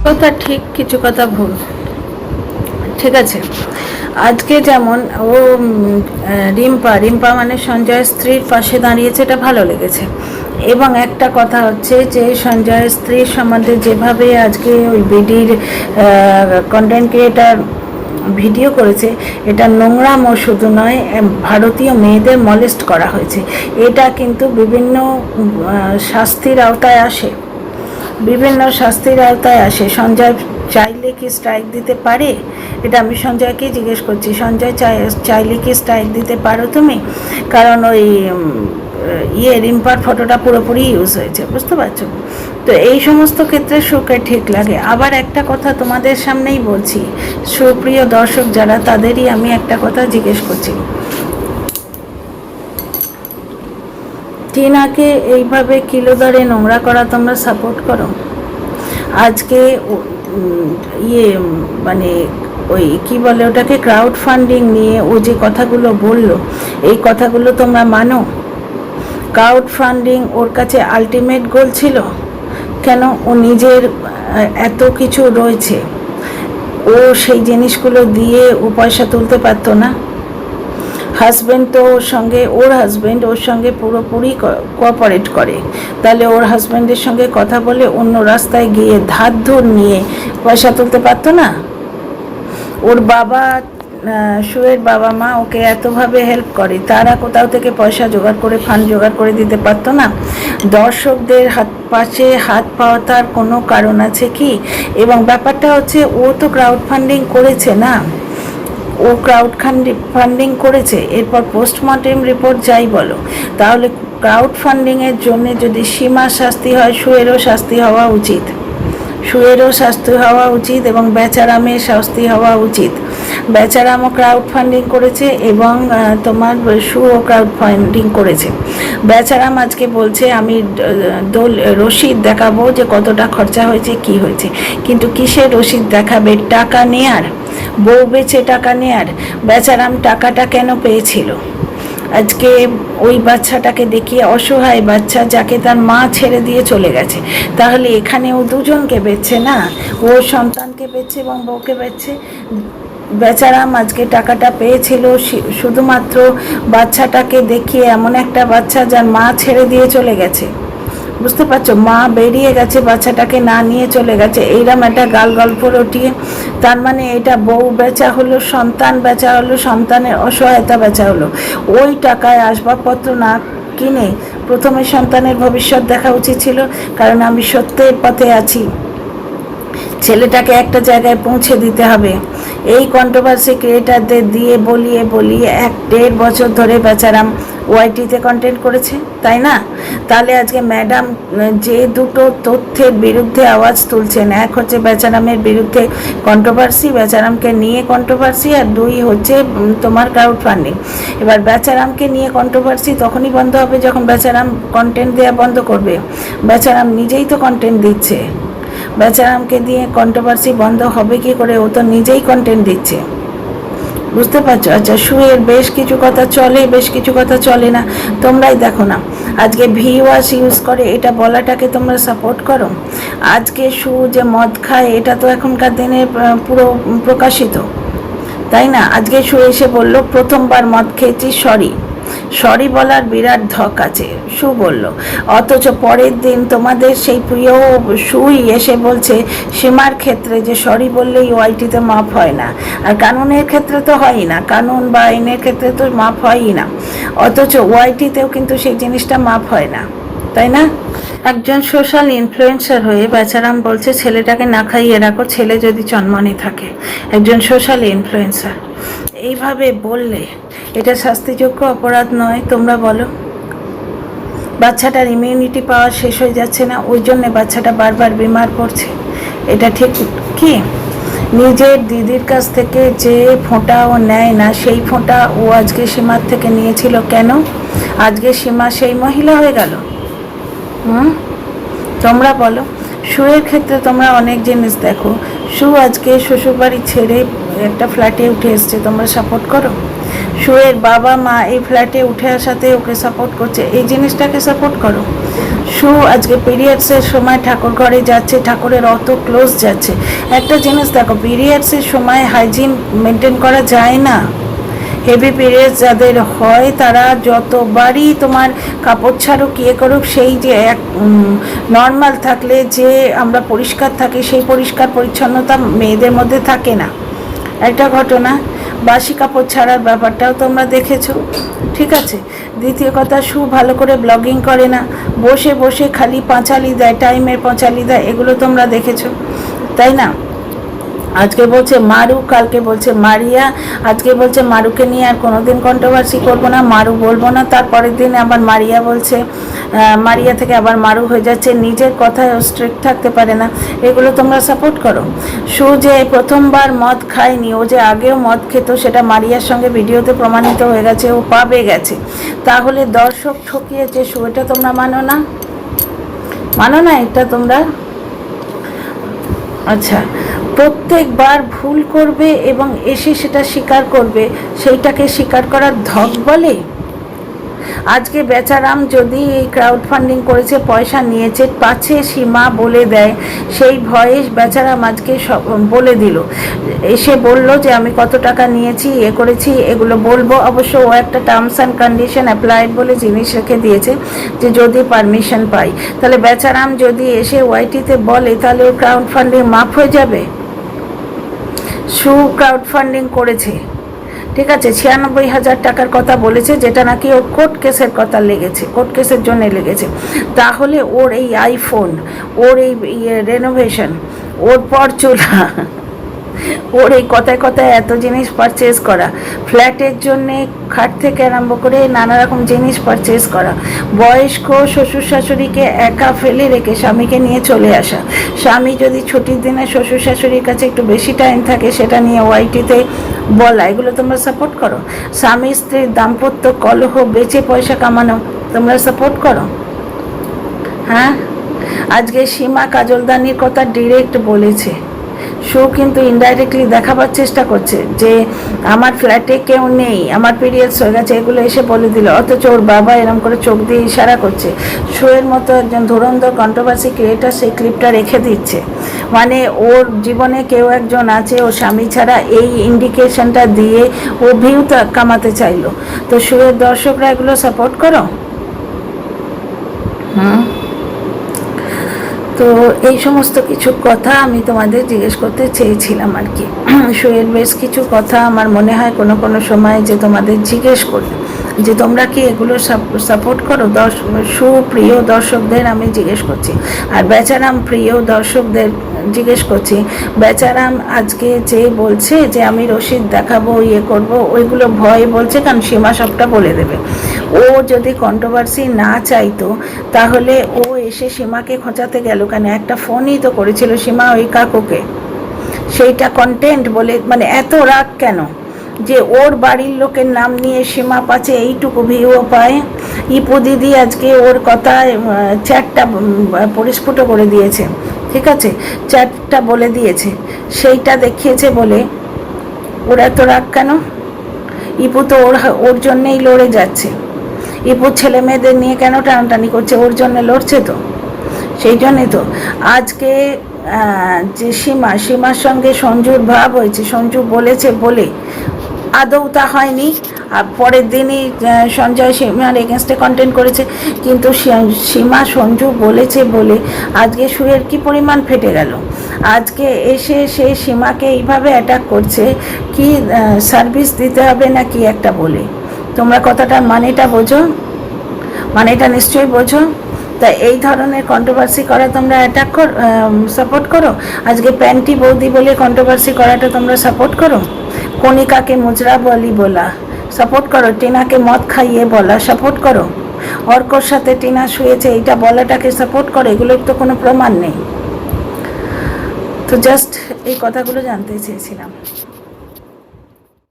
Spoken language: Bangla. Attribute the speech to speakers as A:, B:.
A: কথা ঠিক, কিছু কথা ভুল। ঠিক আছে, আজকে যেমন ও রিম্পা মানে সঞ্জয়ের স্ত্রীর পাশে দাঁড়িয়েছে, এটা ভালো লেগেছে। এবং একটা কথা হচ্ছে যে সঞ্জয়ের স্ত্রীর সম্বন্ধে যেভাবে আজকে ওই বিডির কন্টেন্ট ক্রিয়েটার ভিডিও করেছে, এটা নোংরামও শুধু নয়, ভারতীয় মেয়েদের মলেস্ট করা হয়েছে। এটা কিন্তু বিভিন্ন শাস্তির আওতায় আসে, বিভিন্ন শাস্তির আওতায় আসে। সঞ্জয় চাইলে কি স্ট্রাইক দিতে পারে? এটা আমি সঞ্জয়কেই জিজ্ঞেস করছি, সঞ্জয় চাইলে কি স্ট্রাইক দিতে পারো তুমি? কারণ ওই রিম্পার ফটোটা পুরোপুরি ইউজ হয়েছে, বুঝতে পারছো? তো এই সমস্ত ক্ষেত্রে সুখে ঠিক লাগে। আবার একটা কথা তোমাদের সামনেই বলছি, সুপ্রিয় দর্শক যারা, তাদেরই আমি একটা কথা জিজ্ঞেস করছি, টিনাকে এইভাবে কিলো দরে নোংরা করা তোমরা সাপোর্ট করো? আজকে মানে ওই কি বলে ওটাকে, ক্রাউড ফান্ডিং নিয়ে ও যে কথাগুলো বলল, এই কথাগুলো তোমরা মানো? ক্রাউড ফান্ডিং ওর কাছে আলটিমেট গোল ছিল কেন? ও নিজের এত কিছু রয়েছে, ও সেই জিনিসগুলো দিয়ে ও পয়সা তুলতে পারতো না? হাজব্যান্ড তো ওর হাজব্যান্ড ওর সঙ্গে পুরোপুরি কোঅপারেট করে, তাহলে ওর হাজব্যান্ডের সঙ্গে কথা বলে অন্য রাস্তায় গিয়ে ধার ধর নিয়ে পয়সা তুলতে পারতো না? ওর বাবা, সুয়ের বাবা মা ওকে এতভাবে হেল্প করে, তারা কোথাও থেকে পয়সা জোগাড় করে, ফান্ড জোগাড় করে দিতে পারতো না? দর্শকদের পাশে হাত পাওয়ার কোনো কারণ আছে কি? এবং ব্যাপারটা হচ্ছে, ও তো ক্রাউড ফান্ডিং করেছে না, ও ক্রাউড ফান্ডিং করেছে, এরপর পোস্টমর্টেম রিপোর্ট যাই বলো, তাহলে ক্রাউড ফান্ডিংয়ের জন্য যদি সীমার শাস্তি হয়, সুয়েরও শাস্তি হওয়া উচিত, সুয়েরও শাস্তি হওয়া উচিত, এবং বেচারামের শাস্তি হওয়া উচিত। বেচারামও ক্রাউড ফান্ডিং করেছে এবং তোমার সুও ক্রাউড ফান্ডিং করেছে। বেচারাম আজকে বলছে আমি রসিদ দেখাবো যে কতটা খরচা হয়েছে, কি হয়েছে, কিন্তু কিসের রসিদ দেখাবে? টাকা নেয়ার, বউ বেচে টাকা নেয়ার। বেচারাম টাকাটা কেন পেয়েছিল? আজকে ওই বাচ্চাটাকে দেখিয়ে, অসহায় বাচ্চা যাকে তার মা ছেড়ে দিয়ে চলে গেছে, তাহলে এখানে ও দুজনকে বেচছে না, ওর সন্তানকে বেচছে এবং বউকে বেচছে। বেচারাম আজকে টাকাটা পেয়েছিল শুধুমাত্র বাচ্চাটাকে দেখিয়ে, এমন একটা বাচ্চা যার মা ছেড়ে দিয়ে চলে গেছে, বুঝতে পারছো? মা বেরিয়ে গেছে, বাচ্চাটাকে না নিয়ে চলে গেছে, এইরকম একটা গাল গল্প রটিয়ে, তার মানে এটা বউ বেচা হলো, সন্তান বেচা হলো, সন্তানের অসহায়তা বেচা হলো। ওই টাকায় আসবাবপত্র না কিনে প্রথমে সন্তানের ভবিষ্যৎ দেখা উচিত ছিল, কারণ আমি সত্যের পথে আছি, ছেলেটাকে একটা জায়গায় পৌঁছে দিতে হবে। এই কন্ট্রোভার্সি ক্রিয়েটারদের দিয়ে বলিয়ে 1.5 বছর ধরে বেচারাম ওয়াইটিতে কন্টেন্ট করেছে, তাই না? তাহলে আজকে ম্যাডাম যে দুটো তথ্যের বিরুদ্ধে আওয়াজ তুলছেন, এক হচ্ছে বেচারামের বিরুদ্ধে কন্ট্রোভার্সি, বেচারামকে নিয়ে কন্ট্রোভার্সি, আর 2 হচ্ছে তোমার ক্রাউড ফান্ডিং। এবার বেচারামকে নিয়ে কন্ট্রোভার্সি তখনই বন্ধ হবে যখন বেচারাম কন্টেন্ট দেওয়া বন্ধ করবে। বেচারাম নিজেই তো কন্টেন্ট দিচ্ছে, বেচারামকে দিয়ে কন্ট্রোভার্সি বন্ধ হবে কি করে? ও তো নিজেই কন্টেন্ট দিচ্ছে, বুঝতে পারছো? আচ্ছা, সুয়ের বেশ কিছু কথা চলে, বেশ কিছু কথা চলে না, তোমরাই দেখো না। আজকে ভিউয়ার্স ইউজ করে, এটা বলাটাকে তোমরা সাপোর্ট করো? আজকে সু যে মদ খায়, এটা তো এখনকার দিনে পুরো প্রকাশিত, তাই না? আজকে সু এসে বললো প্রথমবার মদ খেয়েছি, সরি বলার বিরাট ধক আছে, সু বলল। অথচ পরের দিন তোমাদের সেই প্রিয় সুই এসে বলছে সীমার ক্ষেত্রে যে সরি বললেই ওয়াইটিতে মাফ হয় না, আর কানুনের ক্ষেত্রে তো হয়ই না, কানুন বা আইনের ক্ষেত্রে তো মাফ হয়ই না, অথচ ওয়াইটিতেও কিন্তু সেই জিনিসটা মাফ হয় না, তাই না? একজন সোশ্যাল ইনফ্লুয়েন্সার হয়ে বেচারাম বলছে ছেলেটাকে না খাইয়ে রাখো, ছেলে যদি চনমনে থাকে। একজন সোশ্যাল ইনফ্লুয়েন্সার এইভাবে বললে এটা শাস্তিযোগ্য অপরাধ নয়? তোমরা বলো। বাচ্চাটার ইমিউনিটি পাওয়ার শেষ হয়ে যাচ্ছে না, ওই জন্যে বাচ্চাটা বারবার বিমার পড়ছে, এটা ঠিক কি? নিজের দিদির কাছ থেকে যে ফোঁটা ও নেয় না, সেই ফোঁটা ও আজকে সীমার থেকে নিয়েছিল কেন? আজকে সীমা সেই মহিলা হয়ে গেল? তোমরা বলো। সুয়ের ক্ষেত্রে তোমরা অনেক জিনিস দেখো, সু আজকে শ্বশুরবাড়ি ছেড়ে একটা ফ্ল্যাটে উঠে এসছে, তোমরা সাপোর্ট করো? শুয়ের বাবা মা এই ফ্ল্যাটে উঠে আসাতে ওকে সাপোর্ট করছে, এই জিনিসটাকে সাপোর্ট করো। শু আজকে পিরিয়ডসের সময় ঠাকুর ঘরে যাচ্ছে, ঠাকুরের অত ক্লোজ যাচ্ছে। একটা জিনিস দেখো, পিরিয়ডসের সময় হাইজিন মেনটেন করা যায় না। হেভি পিরিয়ডস যাদের হয় তারা যতবারই তোমার কাপড় ছাড়ুক ইয়ে করুক, সেই যে এক নর্মাল থাকলে যে আমরা পরিষ্কার থাকি সেই পরিষ্কার পরিচ্ছন্নতা মেয়েদের মধ্যে থাকে না। একটা ঘটনা, বাসি কাপড় ছাড়ার ব্যাপারটাও তোমরা দেখেছো, ঠিক আছে। দ্বিতীয় কথা, শু ভালো করে ব্লগিং করে না, বসে বসে খালি পাঁচালি দেয়, টাইমের পাঁচালি দেয়, এগুলো তোমরা দেখেছো, তাই না। আজকে বলছে মারু, কালকে বলছে মারিয়া, আজকে বলছে মারুকে নিয়ে আর কোনোদিন কন্ট্রোভার্সি করবো না, মারু বলবো না, তারপরের দিন আবার মারিয়া বলছে, মারিয়া থেকে আবার মারু হয়ে যাচ্ছে, নিজের কথায় স্ট্রিক্ট থাকতে পারে না। এগুলো তোমরা সাপোর্ট করো। শু যে প্রথমবার মদ খায়নি, ও যে আগেও মদ খেত, সেটা মারিয়ার সঙ্গে ভিডিওতে প্রমাণিত হয়ে গেছে, ও পাবে গেছে। তাহলে দর্শক ঠকিয়েছে শু, এটা তোমরা মানো না? মানো না এটা তোমরা? আচ্ছা, প্রত্যেকবার ভুল করবে এবং এসে সেটা স্বীকার করবে, সেইটাকে স্বীকার করার ধক বলে। আজকে বেচারাম যদি এই ক্রাউড ফান্ডিং করেছে, পয়সা নিয়েছে, পাছে সীমা বলে দেয়, সেই ভয়ে বেচারাম আজকে সব বলে দিল, এসে বলল যে আমি কত টাকা নিয়েছি, এ করেছি, এগুলো বলবো। অবশ্য ও একটা টার্মস অ্যান্ড কন্ডিশন অ্যাপ্লাইড বলে জিনিস রেখে দিয়েছে, যে যদি পারমিশন পাই। তাহলে বেচারাম যদি এসে ওয়াইটিতে বলে, তাহলে ও ক্রাউড ফান্ডিং মাফ হয়ে যাবে। শু ক্রাউড ফান্ডিং করেছে, ঠিক আছে, 96,000 টাকার কথা বলেছে, যেটা নাকি ওর কোর্ট কেসের কথা লেগেছে, কোর্ট কেসের জন্য লেগেছে। তাহলে ওর এই আইফোন, ওর এই রেনোভেশন, ওর পরচুলা, ওর এই কথায় কথায় এত জিনিস পারচেজ করা, ফ্ল্যাটের জন্যে খাট থেকে আরম্ভ করে নানা রকম জিনিস পারচেজ করা, বয়স্ক শ্বশুর শাশুড়িকে একা ফেলে রেখে স্বামীকে নিয়ে চলে আসা, স্বামী যদি ছুটির দিনে শ্বশুর শাশুড়ির কাছে একটু বেশি টাইম থাকে, সেটা নিয়ে ওয়াইটিতে বলা, এগুলো তোমরা সাপোর্ট করো। স্বামী স্ত্রীর দাম্পত্য কলহ বেচে পয়সা কামানো তোমরা সাপোর্ট করো, হ্যাঁ। আজকে সীমা কাজলদানির কথা ডিরেক্ট বলেছে, শো কিন্তু ইনডাইরেক্টলি দেখাবার চেষ্টা করছে যে আমার ফ্ল্যাটে কেউ নেই, আমার পিরিয়ডস হয়ে গেছে, এগুলো এসে বলে দিল, অথচ ওর বাবা এরম করে চোখ দিয়ে ইশারা করছে। শোয়ের মতো একজন ধুরন্ধর কন্ট্রোভার্সি ক্রিয়েটার সেই ক্লিপটা রেখে দিচ্ছে, মানে ওর জীবনে কেউ একজন আছে, ওর স্বামী ছাড়া, এই ইন্ডিকেশনটা দিয়ে ও ভিউ কামাতে চাইলো। তো শোয়ের দর্শকরা এগুলো সাপোর্ট করো। তো এই সমস্ত কিছু কথা আমি তোমাদের জিজ্ঞেস করতে চেয়েছিলাম আর কি। শোয়ের বেশ কিছু কথা আমার মনে হয় কোনো কোনো সময় যে তোমাদের জিজ্ঞেস করি, যে তোমরা কি এগুলো সাপোর্ট করো। সুপ্রিয় দর্শকদের আমি জিজ্ঞেস করছি, আর বেচারাম প্রিয় দর্শকদের জিজ্ঞেস করছি, বেচারাম আজকে যে বলছে যে আমি রসিদ দেখাবো, ইয়ে করব, ওইগুলো ভয়ে বলছে, কারণ সীমা সবটা বলে দেবে। ও যদি কন্ট্রোভার্সি না চাইতো, তাহলে ও এসে সীমাকে খোঁচাতে গেল কেন? একটা ফোনই তো করেছিল সীমা ওই কাকুকে, সেইটা কন্টেন্ট বলে, মানে এত রাগ কেন যে ওর বাড়ির লোকের নাম নিয়ে সীমা পাচ্ছে এইটুকু ভিউও পায়। ইপু দিদি আজকে ওর কথায় চ্যাটটা পরিস্ফুট করে দিয়েছে, ঠিক আছে, চ্যাটটা বলে দিয়েছে, সেইটা দেখিয়েছে বলে ওর এত রাগ কেন? ইপু তো ওর জন্যেই লড়ে যাচ্ছে, ইপুর ছেলে মেয়েদের নিয়ে কেন টানাটানি করছে? ওর জন্য লড়ছে তো, সেই জন্যে তো আজকে যে সীমার সঙ্গে সঞ্জুর ভাব হয়েছে, সঞ্জু বলেছে বলে আদৌ তা হয়নি। আর পরের দিনই সঞ্জয় সীমার এগেনস্টে কন্টেন্ট করেছে, কিন্তু সীমা সঞ্জু বলেছে বলে আজকে সুয়ের কি পরিমাণ ফেটে গেল। আজকে এসে সে সীমাকে এইভাবে অ্যাটাক করছে, কি সার্ভিস দিতে হবে না কি একটা বলে। তোমরা কথাটার মানেটা বোঝো, মানেটা নিশ্চয়ই বোঝো। তা এই ধরনের কন্ট্রোভার্সি করা তোমরা সাপোর্ট করো? আজকে প্যান্টি বৌদি বলে কন্ট্রোভার্সি করাটা তোমরা সাপোর্ট করো? কণিকাকে মুজরা বলি বলা সাপোর্ট করো? টিনাকে মদ খাইয়ে বলা সাপোর্ট করো? অর্কর সাথে টিনা শুয়েছে এইটা বলাটাকে সাপোর্ট করো? এগুলোর তো কোনো প্রমাণ নেই। তো জাস্ট এই কথাগুলো জানতে চেয়েছিলাম।